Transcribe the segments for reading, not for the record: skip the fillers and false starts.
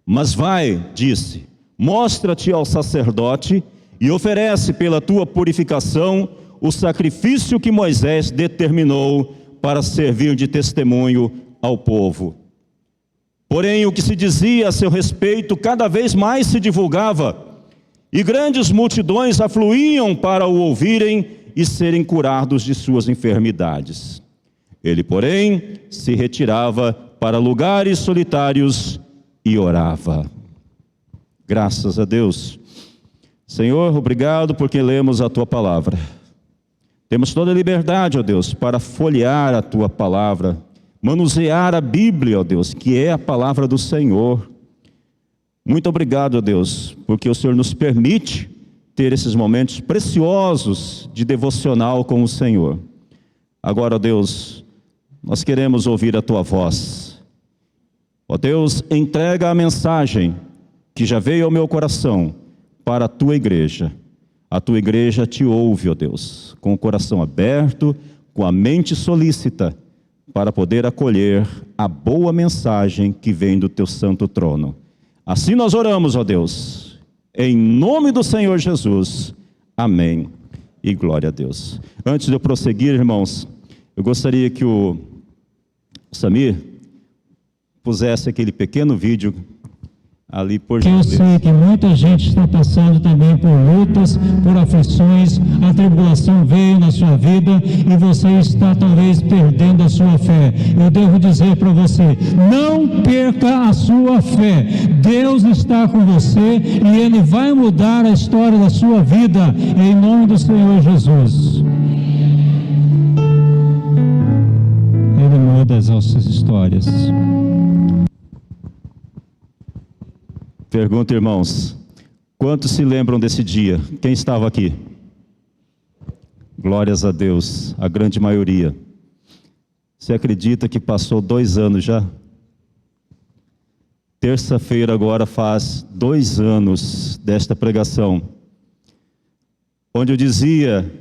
Mas vai, disse, mostra-te ao sacerdote e oferece pela tua purificação o sacrifício que Moisés determinou para servir de testemunho ao povo. Porém, o que se dizia a seu respeito cada vez mais se divulgava, e grandes multidões afluíam para o ouvirem e serem curados de suas enfermidades. Ele, porém, se retirava para lugares solitários e orava. Graças a Deus. Senhor, obrigado porque lemos a Tua palavra. Temos toda a liberdade, ó Deus, para folhear a Tua palavra, manusear a Bíblia, ó Deus, que é a palavra do Senhor. Muito obrigado, ó Deus, porque o Senhor nos permite ter esses momentos preciosos de devocional com o Senhor. Agora, ó Deus, nós queremos ouvir a Tua voz. Ó Deus, entrega a mensagem que já veio ao meu coração para a Tua igreja. A Tua igreja te ouve, ó Deus, com o coração aberto, com a mente solícita, para poder acolher a boa mensagem que vem do Teu santo trono. Assim nós oramos, ó Deus, em nome do Senhor Jesus. Amém. E glória a Deus. Antes de eu prosseguir, irmãos, eu gostaria que o Samir pusesse aquele pequeno vídeo ali, por gentileza. Eu sei que muita gente está passando também por lutas, por aflições, a tribulação veio na sua vida e você está talvez perdendo a sua fé. Eu devo dizer para você, não perca a sua fé. Deus está com você e Ele vai mudar a história da sua vida, em nome do Senhor Jesus. Ele muda as nossas histórias. Pergunta, irmãos, quantos se lembram desse dia? Quem estava aqui? Glórias a Deus, a grande maioria. Você acredita que passou 2 anos já? Terça-feira agora faz 2 anos desta pregação, onde eu dizia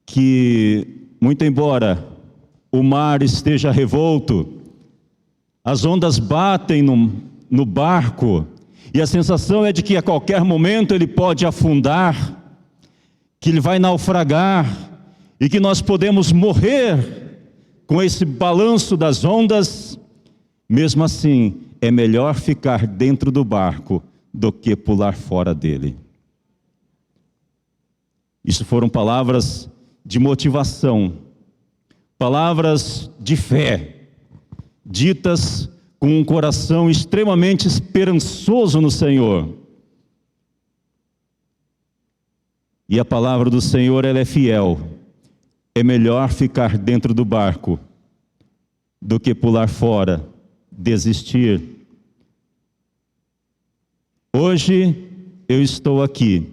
que, muito embora o mar esteja revolto, as ondas batem no barco, e a sensação é de que a qualquer momento ele pode afundar, que ele vai naufragar, e que nós podemos morrer com esse balanço das ondas. Mesmo assim, é melhor ficar dentro do barco do que pular fora dele. Isso foram palavras de motivação, palavras de fé, ditas com um coração extremamente esperançoso no Senhor. E a palavra do Senhor, ela é fiel. É melhor ficar dentro do barco do que pular fora, desistir. Hoje eu estou aqui,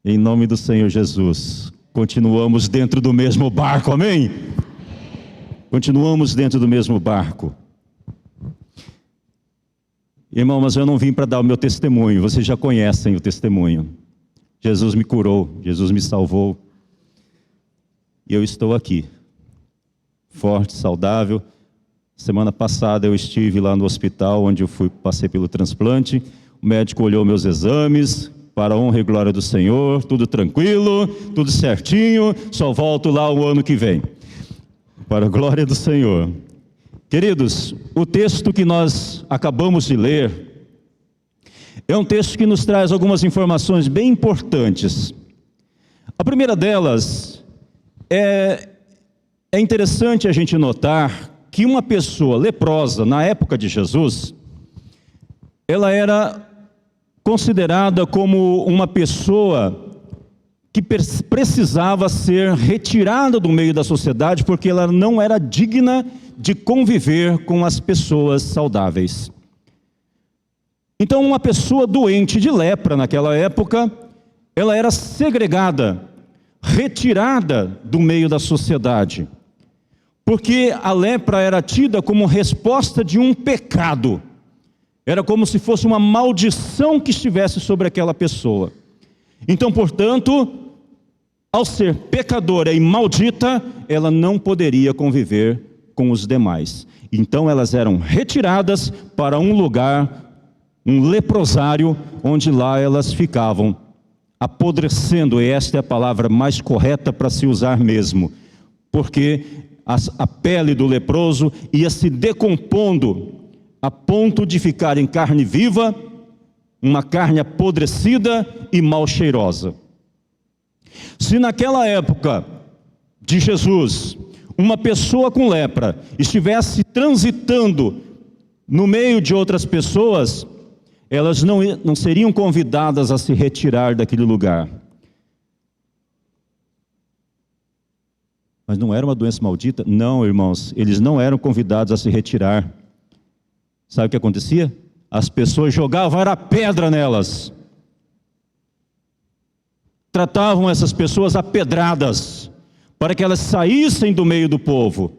em nome do Senhor Jesus. Continuamos dentro do mesmo barco, amém? Continuamos dentro do mesmo barco. Irmão, mas eu não vim para dar o meu testemunho, vocês já conhecem o testemunho. Jesus me curou, Jesus me salvou. E eu estou aqui, forte, saudável. Semana passada eu estive lá no hospital, onde eu passei pelo transplante. O médico olhou meus exames, para a honra e glória do Senhor, tudo tranquilo, tudo certinho, só volto lá o ano que vem. Para a glória do Senhor. Queridos, o texto que nós acabamos de ler é um texto que nos traz algumas informações bem importantes. A primeira delas é interessante a gente notar que uma pessoa leprosa na época de Jesus, ela era considerada como uma pessoa que precisava ser retirada do meio da sociedade, porque ela não era digna de conviver com as pessoas saudáveis. Então, uma pessoa doente de lepra naquela época, ela era segregada, retirada do meio da sociedade, porque a lepra era tida como resposta de um pecado. Era como se fosse uma maldição que estivesse sobre aquela pessoa. Então, portanto, ao ser pecadora e maldita, ela não poderia conviver com os demais. Então elas eram retiradas para um lugar, um leprosário, onde lá elas ficavam apodrecendo, e esta é a palavra mais correta para se usar mesmo, porque a pele do leproso ia se decompondo a ponto de ficar em carne viva, uma carne apodrecida e mal cheirosa. Se naquela época de Jesus, uma pessoa com lepra estivesse transitando no meio de outras pessoas, elas não seriam convidadas a se retirar daquele lugar. Mas não era uma doença maldita? Não, irmãos, eles não eram convidados a se retirar. Sabe o que acontecia? As pessoas jogavam era pedra nelas. Tratavam essas pessoas a pedradas, para que elas saíssem do meio do povo.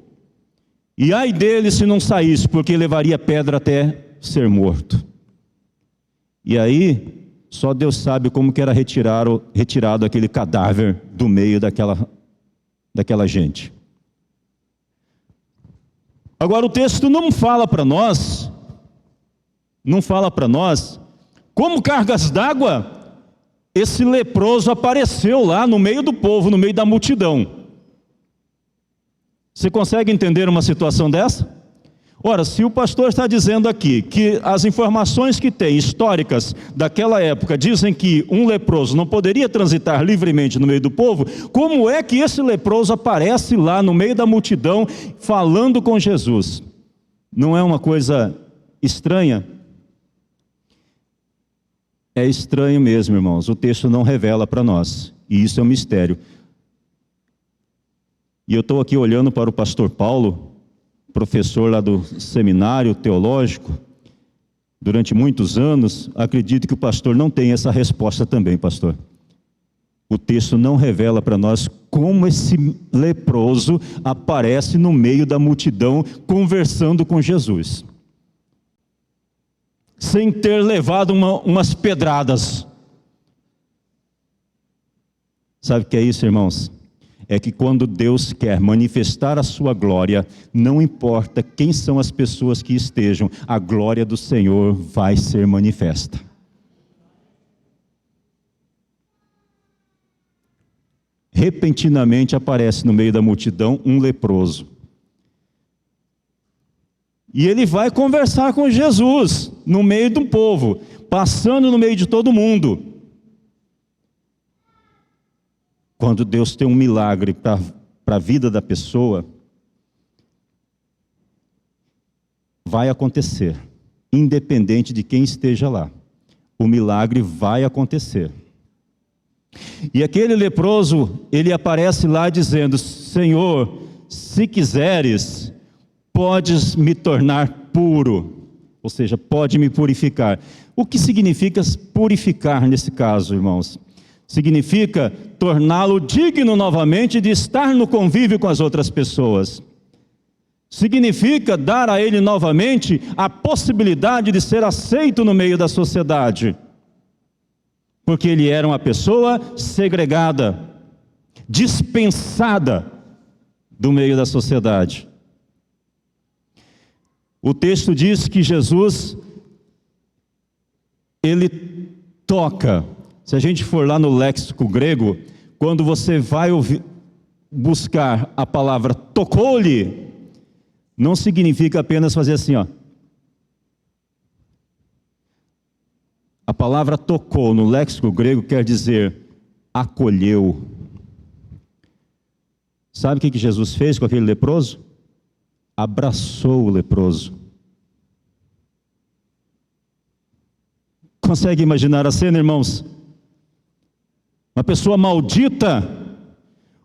E ai deles se não saísse, porque levaria pedra até ser morto. E aí, só Deus sabe como que era retirado aquele cadáver do meio daquela gente. Agora o texto não fala para nós como cargas d'água esse leproso apareceu lá no meio do povo, no meio da multidão. Você consegue entender uma situação dessa? Ora, se o pastor está dizendo aqui que as informações que tem históricas daquela época dizem que um leproso não poderia transitar livremente no meio do povo, como é que esse leproso aparece lá no meio da multidão falando com Jesus? Não é uma coisa estranha? É estranho mesmo, irmãos. O texto não revela para nós, e isso é um mistério. E eu estou aqui olhando para o pastor Paulo, professor lá do seminário teológico, durante muitos anos. Acredito que o pastor não tem essa resposta também, pastor. O texto não revela para nós como esse leproso aparece no meio da multidão conversando com Jesus, sem ter levado umas pedradas. Sabe o que é isso, irmãos? É que quando Deus quer manifestar a sua glória, não importa quem são as pessoas que estejam, a glória do Senhor vai ser manifesta. Repentinamente aparece no meio da multidão um leproso. E ele vai conversar com Jesus, no meio do povo, passando no meio de todo mundo. Quando Deus tem um milagre para a vida da pessoa, vai acontecer, independente de quem esteja lá. O milagre vai acontecer. E aquele leproso, ele aparece lá dizendo: Senhor, se quiseres, podes me tornar puro, ou seja, pode me purificar. O que significa purificar nesse caso, irmãos? Significa torná-lo digno novamente de estar no convívio com as outras pessoas. Significa dar a ele novamente a possibilidade de ser aceito no meio da sociedade. Porque ele era uma pessoa segregada, dispensada do meio da sociedade. O texto diz que Jesus, ele toca. Se a gente for lá no léxico grego, quando você vai buscar a palavra tocou-lhe, não significa apenas fazer assim, ó. A palavra tocou no léxico grego quer dizer acolheu. Sabe o que Jesus fez com aquele leproso? Abraçou o leproso. Consegue imaginar a cena, irmãos? Uma pessoa maldita,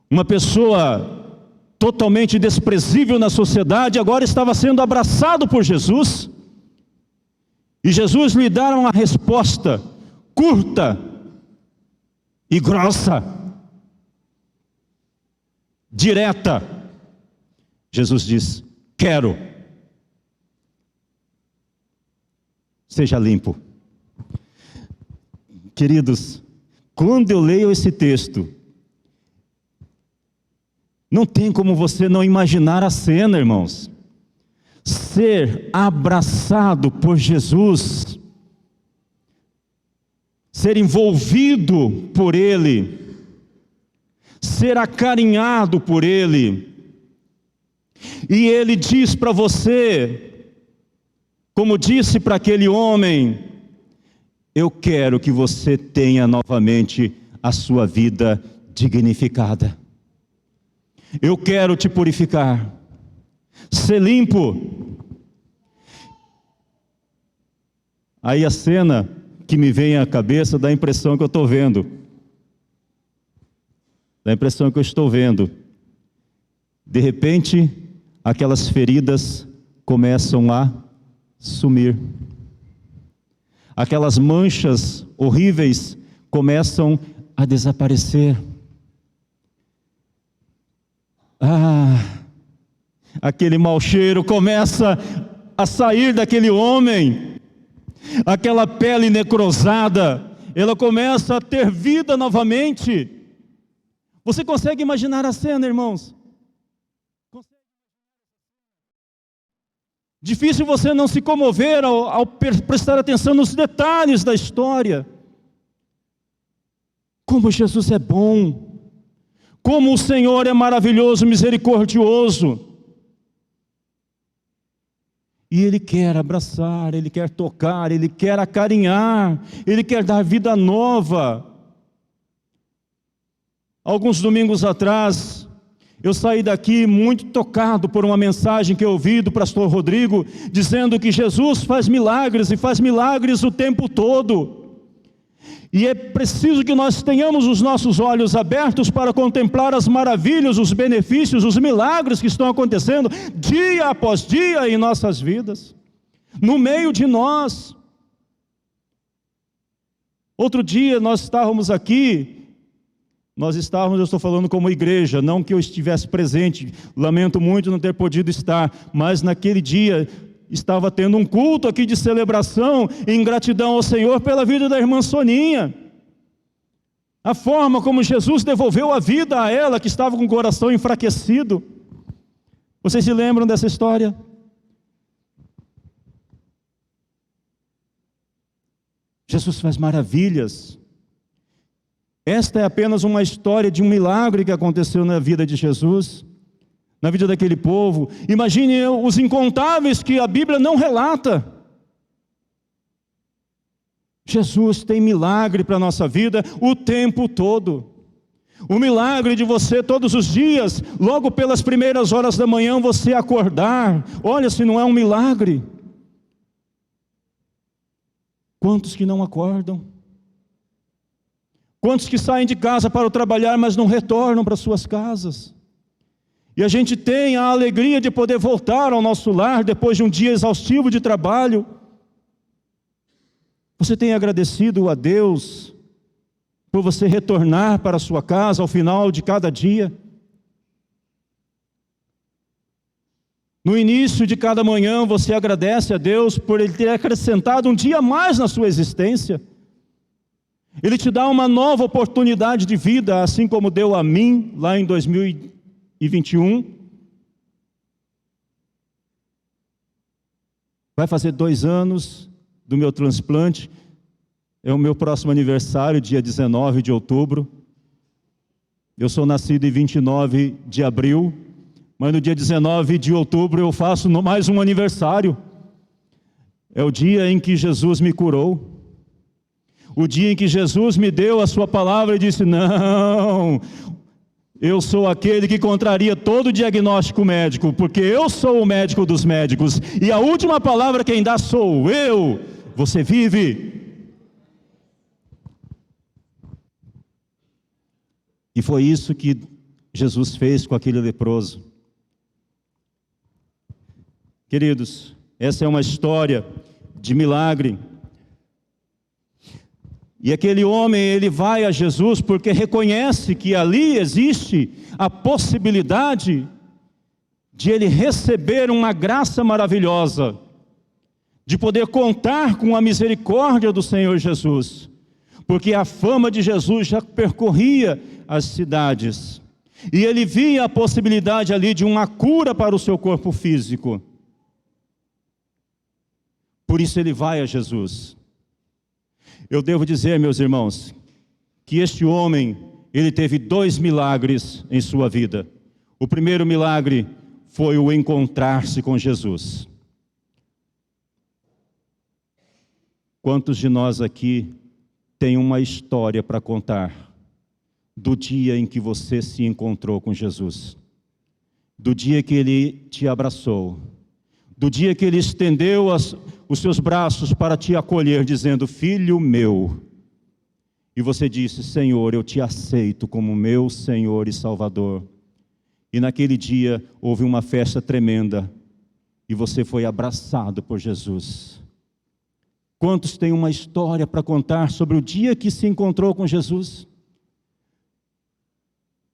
uma pessoa totalmente desprezível na sociedade, agora estava sendo abraçado por Jesus. E Jesus lhe dá uma resposta curta e grossa, direta. Jesus diz: quero. Seja limpo. Queridos, quando eu leio esse texto, Não tem como você não imaginar a cena, irmãos. Ser abraçado por Jesus, ser envolvido por Ele, ser acarinhado por Ele. E Ele diz para você, como disse para aquele homem: eu quero que você tenha novamente a sua vida dignificada. Eu quero te purificar, ser limpo. Aí a cena que me vem à cabeça dá a impressão que eu estou vendo. Dá a impressão que eu estou vendo. De repente, aquelas feridas começam a sumir. Aquelas manchas horríveis começam a desaparecer. Aquele mau cheiro começa a sair daquele homem. Aquela pele necrosada, ela começa a ter vida novamente. Você consegue imaginar a cena, irmãos? Difícil você não se comover ao prestar atenção nos detalhes da história. Como Jesus é bom, como o Senhor é maravilhoso, misericordioso. E Ele quer abraçar, Ele quer tocar, Ele quer acarinhar, Ele quer dar vida nova. Alguns domingos atrás, eu saí daqui muito tocado por uma mensagem que eu ouvi do pastor Rodrigo, dizendo que Jesus faz milagres, e faz milagres o tempo todo. E é preciso que nós tenhamos os nossos olhos abertos para contemplar as maravilhas, os benefícios, os milagres que estão acontecendo dia após dia em nossas vidas, no meio de nós. Outro dia nós estávamos aqui, eu estou falando como igreja, não que eu estivesse presente, lamento muito não ter podido estar, mas naquele dia estava tendo um culto aqui de celebração, em gratidão ao Senhor pela vida da irmã Soninha. A forma como Jesus devolveu a vida a ela, que estava com o coração enfraquecido. Vocês se lembram dessa história? Jesus faz maravilhas. Esta é apenas uma história de um milagre que aconteceu na vida de Jesus, na vida daquele povo. Imagine os incontáveis que a Bíblia não relata. Jesus tem milagre para a nossa vida o tempo todo. O milagre de você todos os dias, logo pelas primeiras horas da manhã, você acordar. Olha, se não é um milagre. Quantos que não acordam? Quantos que saem de casa para trabalhar, mas não retornam para suas casas? E a gente tem a alegria de poder voltar ao nosso lar depois de um dia exaustivo de trabalho. Você tem agradecido a Deus por você retornar para a sua casa ao final de cada dia? No início de cada manhã você agradece a Deus por Ele ter acrescentado um dia a mais na sua existência. Ele te dá uma nova oportunidade de vida, assim como deu a mim lá em 2021. Vai fazer 2 anos do meu transplante. É o meu próximo aniversário, dia 19 de outubro. Eu sou nascido em 29 de abril, mas no dia 19 de outubro eu faço mais um aniversário. É o dia em que Jesus me curou. O dia em que Jesus me deu a sua palavra e disse: não, eu sou aquele que contraria todo diagnóstico médico, porque eu sou o médico dos médicos, e a última palavra quem dá sou eu. Você vive. E foi isso que Jesus fez com aquele leproso. Queridos, essa é uma história de milagre. E aquele homem, ele vai a Jesus porque reconhece que ali existe a possibilidade de ele receber uma graça maravilhosa, de poder contar com a misericórdia do Senhor Jesus, porque a fama de Jesus já percorria as cidades. E ele via a possibilidade ali de uma cura para o seu corpo físico. Por isso ele vai a Jesus. Eu devo dizer, meus irmãos, que este homem, ele teve 2 milagres em sua vida. O primeiro milagre foi o encontrar-se com Jesus. Quantos de nós aqui têm uma história para contar do dia em que você se encontrou com Jesus? Do dia que Ele te abraçou, do dia que Ele estendeu os seus braços para te acolher, dizendo: filho meu. E você disse: Senhor, eu te aceito como meu Senhor e Salvador. E naquele dia houve uma festa tremenda e você foi abraçado por Jesus. Quantos têm uma história para contar sobre o dia que se encontrou com Jesus?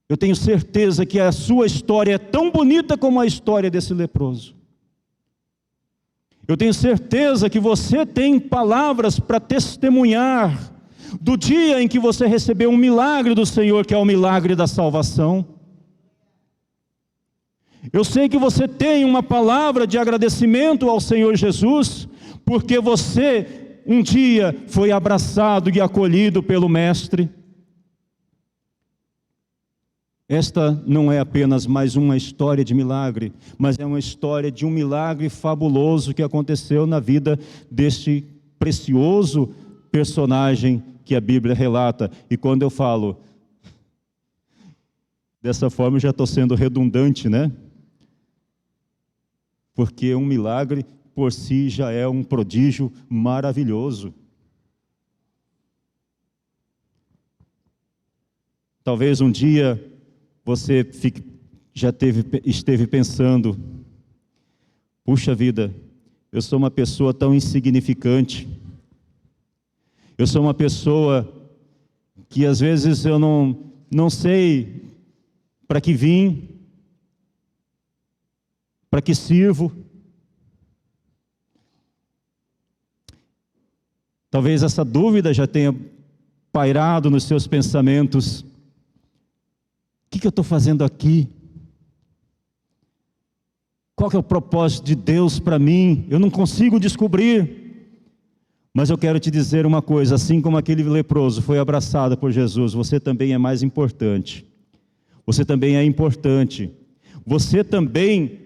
Eu tenho certeza que a sua história é tão bonita como a história desse leproso. Eu tenho certeza que você tem palavras para testemunhar do dia em que você recebeu um milagre do Senhor, que é o milagre da salvação. Eu sei que você tem uma palavra de agradecimento ao Senhor Jesus, porque você um dia foi abraçado e acolhido pelo Mestre. Esta não é apenas mais uma história de milagre, mas é uma história de um milagre fabuloso que aconteceu na vida deste precioso personagem que a Bíblia relata. E quando eu falo dessa forma, eu já estou sendo redundante, né? Porque um milagre por si já é um prodígio maravilhoso. Talvez um dia você esteve pensando: puxa vida, eu sou uma pessoa tão insignificante, eu sou uma pessoa que às vezes eu não sei para que vim, para que sirvo. Talvez essa dúvida já tenha pairado nos seus pensamentos. O que eu estou fazendo aqui? Qual que é o propósito de Deus para mim? Eu não consigo descobrir. Mas eu quero te dizer uma coisa: assim como aquele leproso foi abraçado por Jesus, você também é mais importante. Você também é importante. Você também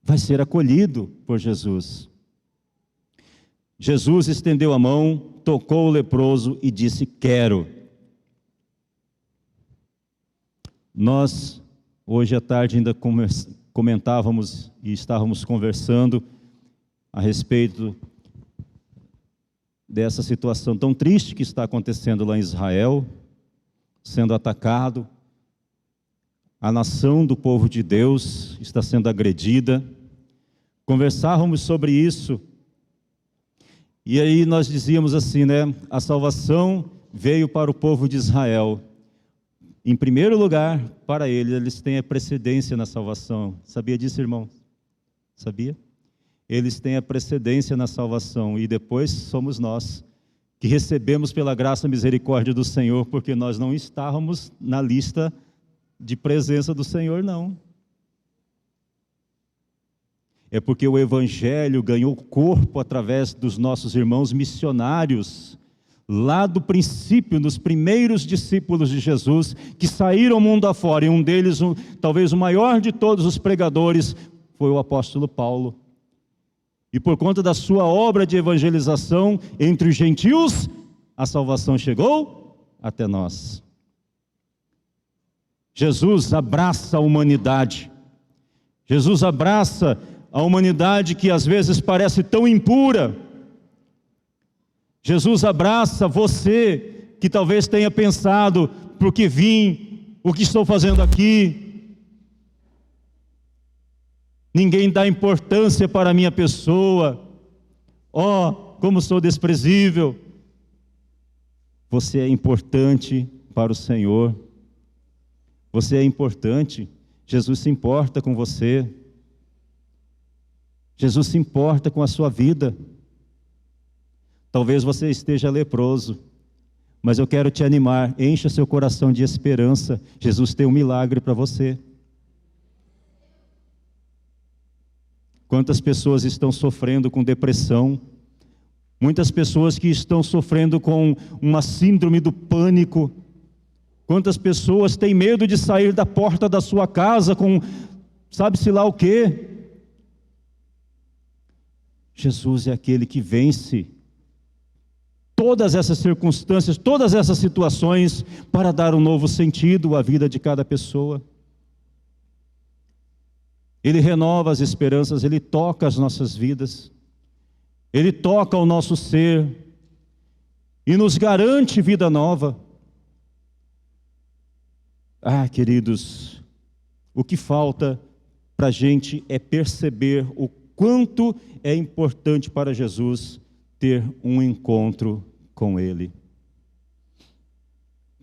vai ser acolhido por Jesus. Jesus estendeu a mão, tocou o leproso e disse: quero. Nós, hoje à tarde, ainda comentávamos e estávamos conversando a respeito dessa situação tão triste que está acontecendo lá em Israel, sendo atacado. A nação do povo de Deus está sendo agredida. Conversávamos sobre isso. E aí nós dizíamos assim, né? A salvação veio para o povo de Israel. Em primeiro lugar, para eles têm a precedência na salvação. Sabia disso, irmão? Sabia? Eles têm a precedência na salvação, e depois somos nós, que recebemos pela graça e misericórdia do Senhor, porque nós não estávamos na lista de presença do Senhor, não. É porque o Evangelho ganhou corpo através dos nossos irmãos missionários, lá do princípio, nos primeiros discípulos de Jesus, que saíram mundo afora, e um deles, talvez o maior de todos os pregadores, foi o apóstolo Paulo. E por conta da sua obra de evangelização entre os gentios, a salvação chegou até nós. Jesus abraça a humanidade. Jesus abraça a humanidade que às vezes parece tão impura. Jesus abraça você que talvez tenha pensado: por que vim? O que estou fazendo aqui? Ninguém dá importância para a minha pessoa. Oh, como sou desprezível. Você é importante para o Senhor. Você é importante. Jesus se importa com você. Jesus se importa com a sua vida. Talvez você esteja leproso, Mas eu quero te animar, encha seu coração de esperança. Jesus tem um milagre para você. Quantas pessoas estão sofrendo com depressão? Muitas pessoas que estão sofrendo com uma síndrome do pânico. Quantas pessoas têm medo de sair da porta da sua casa com sabe-se lá o quê? Jesus é aquele que vence todas essas circunstâncias, todas essas situações, para dar um novo sentido à vida de cada pessoa. Ele renova as esperanças, Ele toca as nossas vidas, Ele toca o nosso ser e nos garante vida nova. Ah, queridos, o que falta para a gente é perceber o quanto é importante para Jesus ter um encontro com Ele.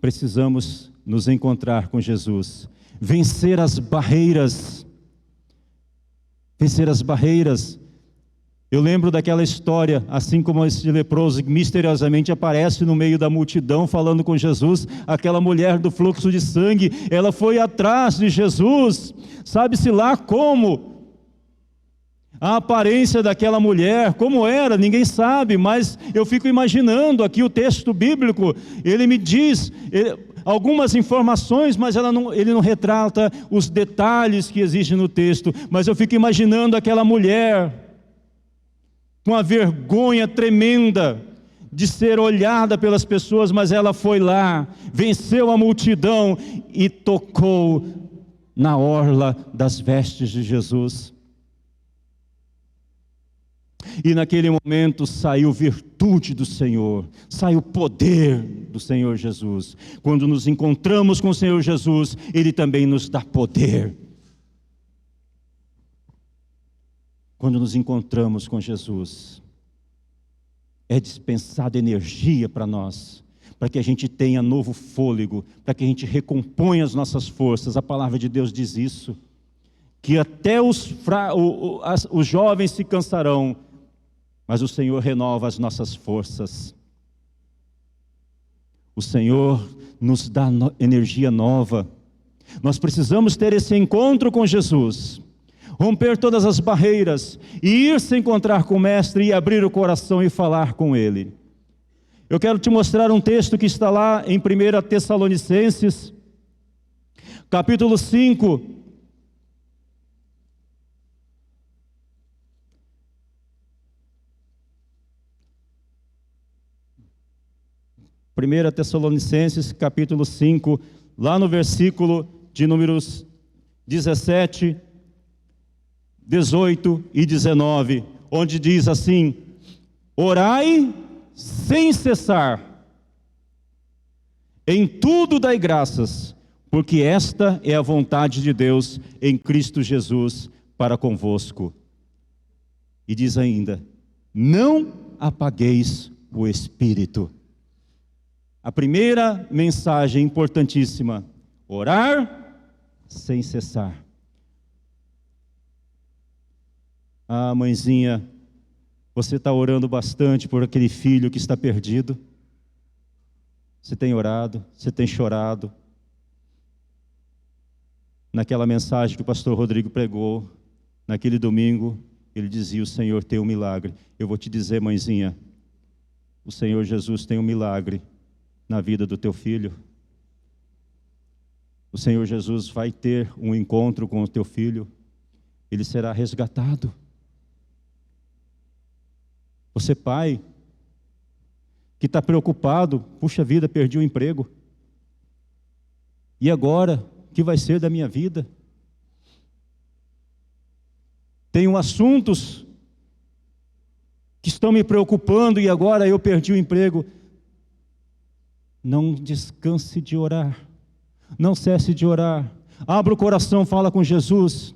Precisamos nos encontrar com Jesus, vencer as barreiras. Vencer as barreiras. Eu lembro daquela história, assim como esse leproso que misteriosamente aparece no meio da multidão falando com Jesus, aquela mulher do fluxo de sangue, ela foi atrás de Jesus, sabe-se lá como. A aparência daquela mulher, como era, ninguém sabe, mas eu fico imaginando aqui o texto bíblico, ele me diz algumas informações, mas ele não retrata os detalhes que existem no texto, mas eu fico imaginando aquela mulher, com a vergonha tremenda de ser olhada pelas pessoas, mas ela foi lá, venceu a multidão e tocou na orla das vestes de Jesus. E naquele momento saiu virtude do Senhor, saiu poder do Senhor Jesus. Quando nos encontramos com o Senhor Jesus, Ele também nos dá poder. Quando nos encontramos com Jesus, é dispensada energia para nós, para que a gente tenha novo fôlego, para que a gente recomponha as nossas forças. A palavra de Deus diz isso, que até os jovens se cansarão, mas o Senhor renova as nossas forças. O Senhor nos dá energia nova. Nós precisamos ter esse encontro com Jesus, romper todas as barreiras e ir se encontrar com o Mestre e abrir o coração e falar com Ele. Eu quero te mostrar um texto que está lá em 1 Tessalonicenses, capítulo 5, Tessalonicenses, capítulo 5, lá no versículo de números 17, 18 e 19, onde diz assim: orai sem cessar, em tudo dai graças, porque esta é a vontade de Deus em Cristo Jesus para convosco. E diz ainda: não apagueis o Espírito. A primeira mensagem importantíssima: orar sem cessar. Ah, mãezinha, você está orando bastante por aquele filho que está perdido? Você tem orado, você tem chorado. Naquela mensagem que o pastor Rodrigo pregou, naquele domingo, ele dizia: o Senhor tem um milagre. Eu vou te dizer, mãezinha, o Senhor Jesus tem um milagre na vida do teu filho. O Senhor Jesus vai ter um encontro com o teu filho, ele será resgatado. Você, pai, que está preocupado: puxa vida, perdi o emprego, e agora, o que vai ser da minha vida? Tenho assuntos que estão me preocupando e agora eu perdi o emprego. Não descanse de orar, não cesse de orar, abra o coração, fala com Jesus.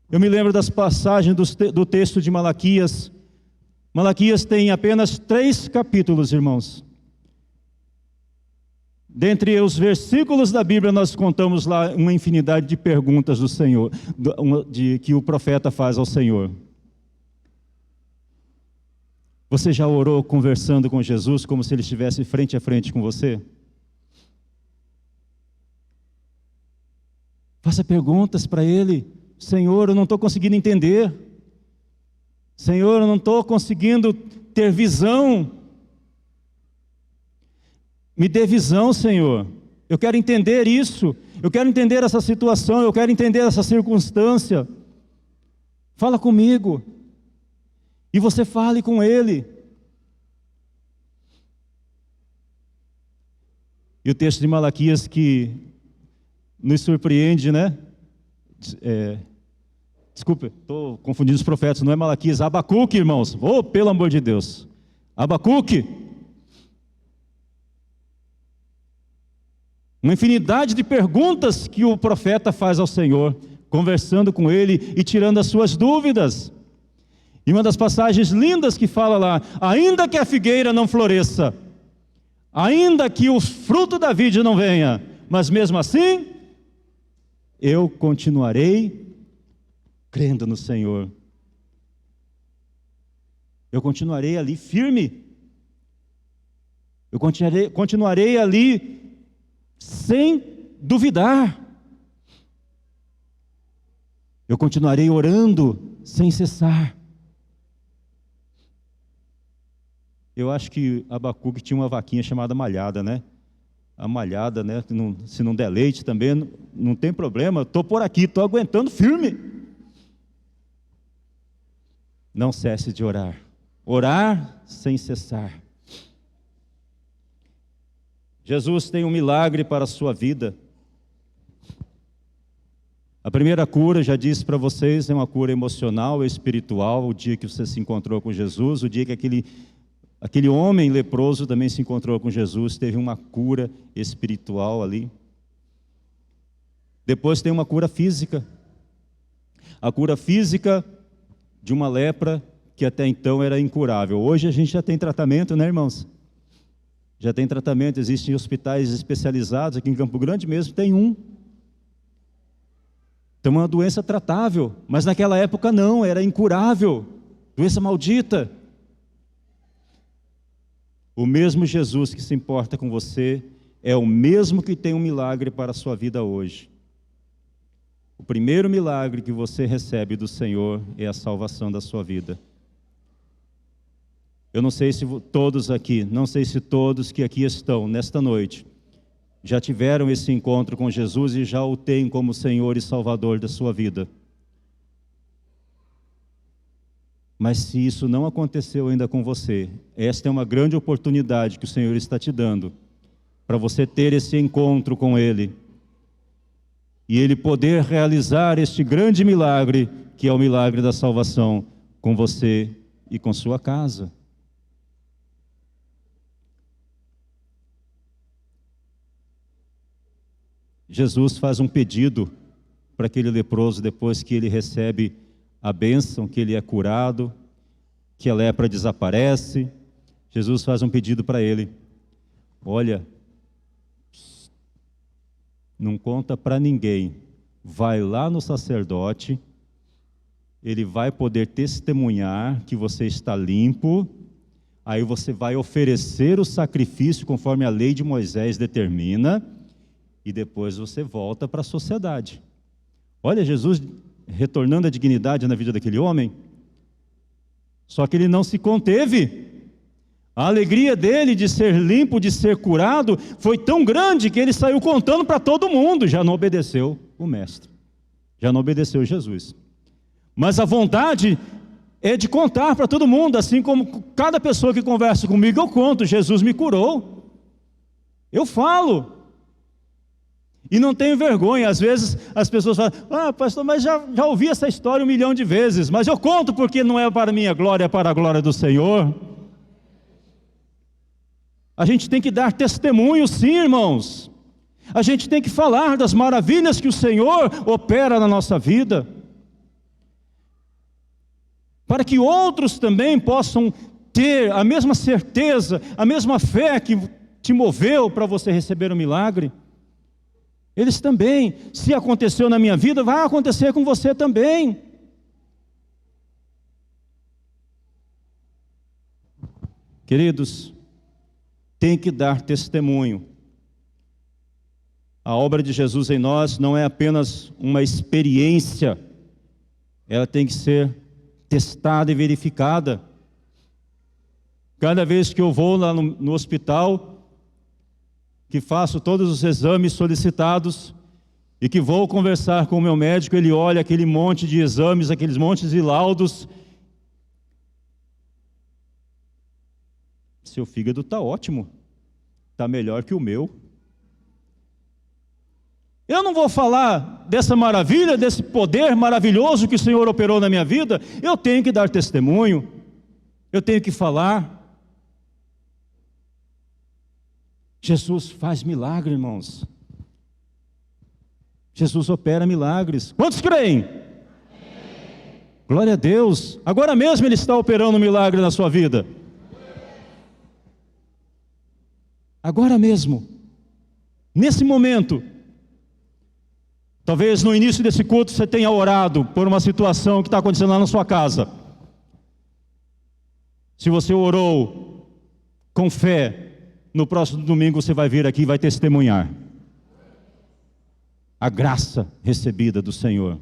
Eu me lembro das passagens do texto de Malaquias. Malaquias tem apenas 3 capítulos, irmãos. Dentre os versículos da Bíblia, nós contamos lá uma infinidade de perguntas do Senhor, que o profeta faz ao Senhor. Você já orou conversando com Jesus como se Ele estivesse frente a frente com você? Faça perguntas para Ele. Senhor, eu não estou conseguindo entender. Senhor, eu não estou conseguindo ter visão. Me dê visão, Senhor. Eu quero entender isso. Eu quero entender essa situação. Eu quero entender essa circunstância. Fala comigo. E você fale com Ele. E o texto de Malaquias que nos surpreende, né? Desculpa, estou confundindo os profetas, não é Malaquias, Abacuque, irmãos. Oh, pelo amor de Deus. Abacuque. Uma infinidade de perguntas que o profeta faz ao Senhor, conversando com Ele e tirando as suas dúvidas. E uma das passagens lindas que fala lá: ainda que a figueira não floresça, ainda que o fruto da vide não venha, mas mesmo assim, eu continuarei crendo no Senhor. Eu continuarei ali firme. Eu continuarei ali sem duvidar. Eu continuarei orando sem cessar. Eu acho que Abacuque tinha uma vaquinha chamada Malhada, né? A Malhada, né? Se não der leite também, não tem problema. Estou por aqui, estou aguentando firme. Não cesse de orar. Orar sem cessar. Jesus tem um milagre para a sua vida. A primeira cura, já disse para vocês, é uma cura emocional e espiritual. O dia que você se encontrou com Jesus, o dia que aquele homem leproso também se encontrou com Jesus, teve uma cura espiritual ali. Depois tem uma cura física. A cura física de uma lepra que até então era incurável. Hoje a gente já tem tratamento, né, irmãos? Já tem tratamento, existem hospitais especializados, aqui em Campo Grande mesmo tem um. Então é uma doença tratável, mas naquela época não, era incurável, doença maldita. O mesmo Jesus que se importa com você é o mesmo que tem um milagre para a sua vida hoje. O primeiro milagre que você recebe do Senhor é a salvação da sua vida. Eu não sei se todos aqui, não sei se todos que aqui estão nesta noite já tiveram esse encontro com Jesus e já o têm como Senhor e Salvador da sua vida. Mas se isso não aconteceu ainda com você, esta é uma grande oportunidade que o Senhor está te dando para você ter esse encontro com Ele e Ele poder realizar este grande milagre, que é o milagre da salvação, com você e com sua casa. Jesus faz um pedido para aquele leproso depois que ele recebe a bênção, que ele é curado, que a lepra desaparece. Jesus faz um pedido para ele: olha, não conta para ninguém, vai lá no sacerdote, ele vai poder testemunhar que você está limpo, aí você vai oferecer o sacrifício conforme a lei de Moisés determina, e depois você volta para a sociedade. Olha, Jesus retornando a dignidade na vida daquele homem. Só que ele não se conteve. A alegria dele de ser limpo, de ser curado, foi tão grande que ele saiu contando para todo mundo. Já não obedeceu o mestre, já não obedeceu Jesus. Mas a vontade é de contar para todo mundo, assim como cada pessoa que conversa comigo, eu conto: Jesus me curou. Eu falo. E não tenho vergonha. Às vezes as pessoas falam: ah, pastor, mas já ouvi essa história 1 milhão de vezes. Mas eu conto porque não é para a minha glória, é para a glória do Senhor. A gente tem que dar testemunho, sim, irmãos. A gente tem que falar das maravilhas que o Senhor opera na nossa vida, para que outros também possam ter a mesma certeza, a mesma fé que te moveu para você receber o milagre. Eles também, se aconteceu na minha vida, vai acontecer com você também. Queridos, tem que dar testemunho. A obra de Jesus em nós não é apenas uma experiência, ela tem que ser testada e verificada. Cada vez que eu vou lá no hospital, que faço todos os exames solicitados e que vou conversar com o meu médico, ele olha aquele monte de exames, aqueles montes de laudos. Seu fígado está ótimo, está melhor que o meu. Eu não vou falar dessa maravilha, desse poder maravilhoso que o Senhor operou na minha vida. Eu tenho que dar testemunho, eu tenho que falar. Jesus faz milagre, irmãos. Jesus opera milagres. Quantos creem? Glória a Deus. Agora mesmo Ele está operando um milagre na sua vida. Agora mesmo. Nesse momento. Talvez no início desse culto você tenha orado por uma situação que está acontecendo lá na sua casa. Se você orou com fé, no próximo domingo você vai vir aqui e vai testemunhar a graça recebida do Senhor.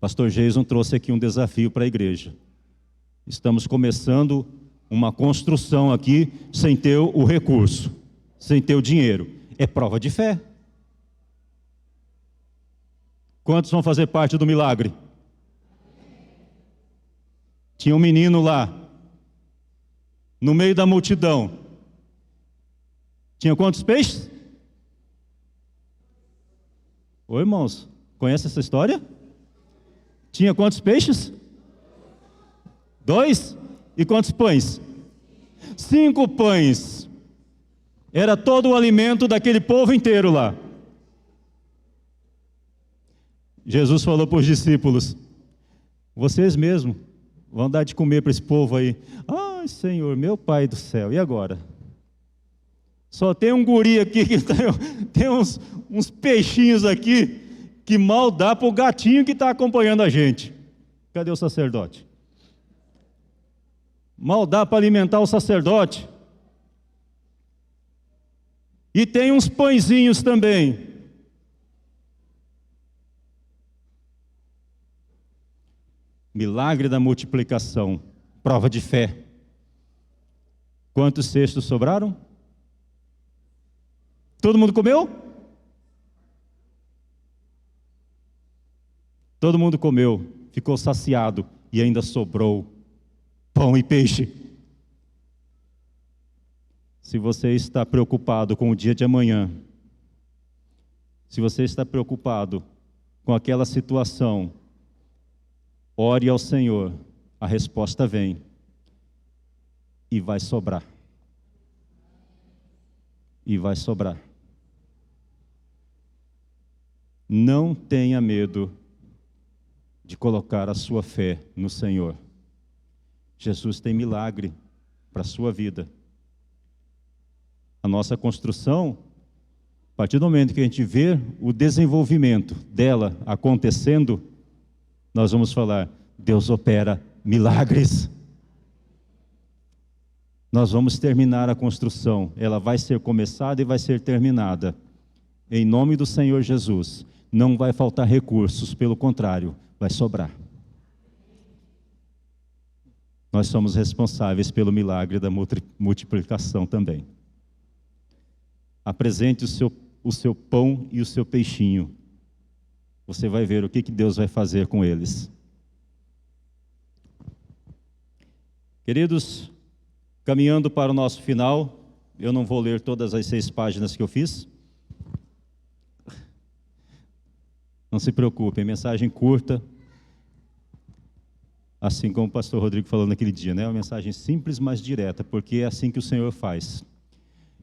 Pastor Jason trouxe aqui um desafio para a igreja. Estamos começando uma construção aqui sem ter o recurso, sem ter o dinheiro. É prova de fé. Quantos vão fazer parte do milagre? Tinha um menino lá, no meio da multidão. Tinha quantos peixes? Oi, irmãos, conhece essa história? Tinha quantos peixes? 2? E quantos pães? 5 pães. Era todo o alimento daquele povo inteiro lá. Jesus falou para os discípulos: vocês mesmos vão dar de comer para esse povo aí. Ai, Senhor, meu Pai do céu, e agora? Só tem um guri aqui que tem uns peixinhos aqui que mal dá para o gatinho que está acompanhando a gente. Cadê o sacerdote? Mal dá para alimentar o sacerdote. E tem uns pãezinhos também. Milagre da multiplicação, prova de fé. Quantos cestos sobraram? Todo mundo comeu? Todo mundo comeu, ficou saciado e ainda sobrou pão e peixe. Se você está preocupado com o dia de amanhã, se você está preocupado com aquela situação, ore ao Senhor, a resposta vem e vai sobrar. E vai sobrar. Não tenha medo de colocar a sua fé no Senhor. Jesus tem milagre para a sua vida. A nossa construção, a partir do momento que a gente vê o desenvolvimento dela acontecendo, nós vamos falar: Deus opera milagres. Nós vamos terminar a construção. Ela vai ser começada e vai ser terminada. Em nome do Senhor Jesus. Não vai faltar recursos, pelo contrário, vai sobrar. Nós somos responsáveis pelo milagre da multiplicação também. Apresente o seu pão e o seu peixinho. Você vai ver o que Deus vai fazer com eles. Queridos, caminhando para o nosso final, eu não vou ler todas as 6 páginas que eu fiz. Não se preocupem, mensagem curta, assim como o pastor Rodrigo falou naquele dia, né? Uma mensagem simples, mas direta, porque é assim que o Senhor faz.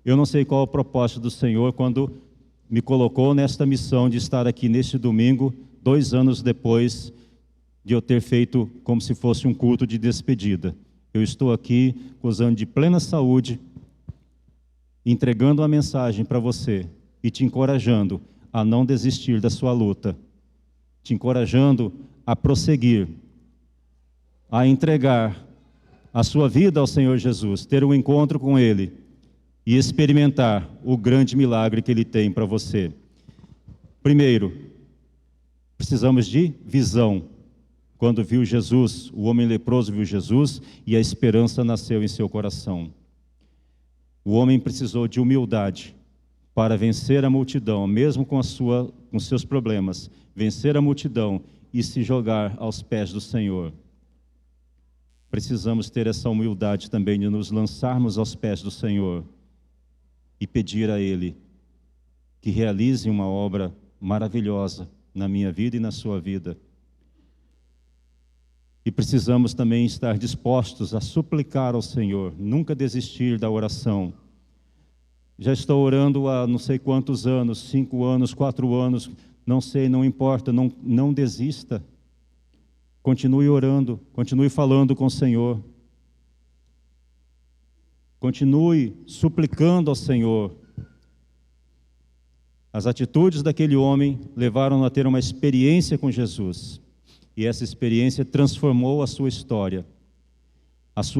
Eu não sei qual é o propósito do Senhor quando me colocou nesta missão de estar aqui neste domingo, 2 anos depois de eu ter feito como se fosse um culto de despedida. Eu estou aqui gozando de plena saúde, entregando uma mensagem para você e te encorajando a não desistir da sua luta, te encorajando a prosseguir, a entregar a sua vida ao Senhor Jesus, ter um encontro com Ele e experimentar o grande milagre que Ele tem para você. Primeiro, precisamos de visão. Quando viu Jesus, o homem leproso viu Jesus e a esperança nasceu em seu coração. O homem precisou de humildade para vencer a multidão, mesmo com seus problemas, vencer a multidão e se jogar aos pés do Senhor. Precisamos ter essa humildade também de nos lançarmos aos pés do Senhor e pedir a Ele que realize uma obra maravilhosa na minha vida e na sua vida. E precisamos também estar dispostos a suplicar ao Senhor, nunca desistir da oração. Já estou orando há não sei quantos anos, 5 anos, 4 anos, não sei, não importa, não desista. Continue orando, continue falando com o Senhor. Continue suplicando ao Senhor. As atitudes daquele homem levaram-no a ter uma experiência com Jesus. E essa experiência transformou a sua história.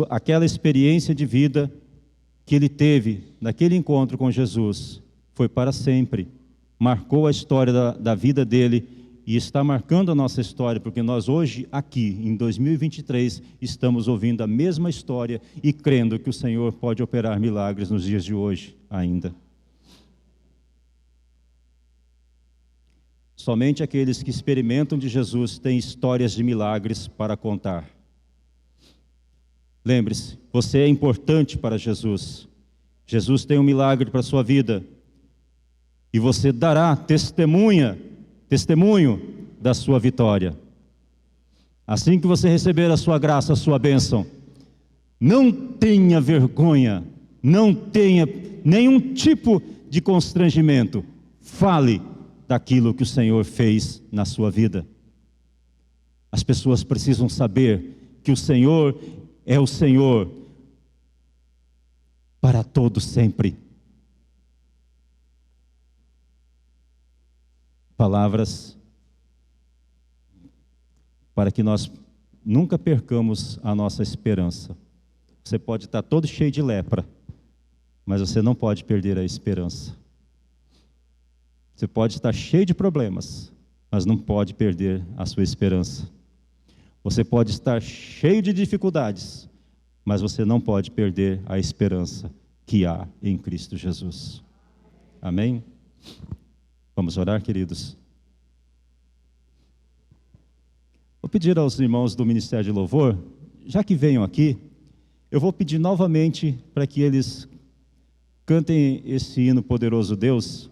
Aquela experiência de vida que ele teve naquele encontro com Jesus foi para sempre. Marcou a história da vida dele e está marcando a nossa história, porque nós hoje, aqui, em 2023, estamos ouvindo a mesma história e crendo que o Senhor pode operar milagres nos dias de hoje ainda. Somente aqueles que experimentam de Jesus têm histórias de milagres para contar. Lembre-se, você é importante para Jesus. Jesus tem um milagre para a sua vida. E você dará testemunho da sua vitória. Assim que você receber a sua graça, a sua bênção, não tenha vergonha, não tenha nenhum tipo de constrangimento. Fale daquilo que o Senhor fez na sua vida. As pessoas precisam saber que o Senhor é o Senhor para todo sempre. Palavras para que nós nunca percamos a nossa esperança. Você pode estar todo cheio de lepra, mas você não pode perder a esperança. Você pode estar cheio de problemas, mas não pode perder a sua esperança. Você pode estar cheio de dificuldades, mas você não pode perder a esperança que há em Cristo Jesus. Amém? Vamos orar, queridos? Vou pedir aos irmãos do Ministério de Louvor, já que venham aqui, eu vou pedir novamente para que eles cantem esse hino Poderoso Deus.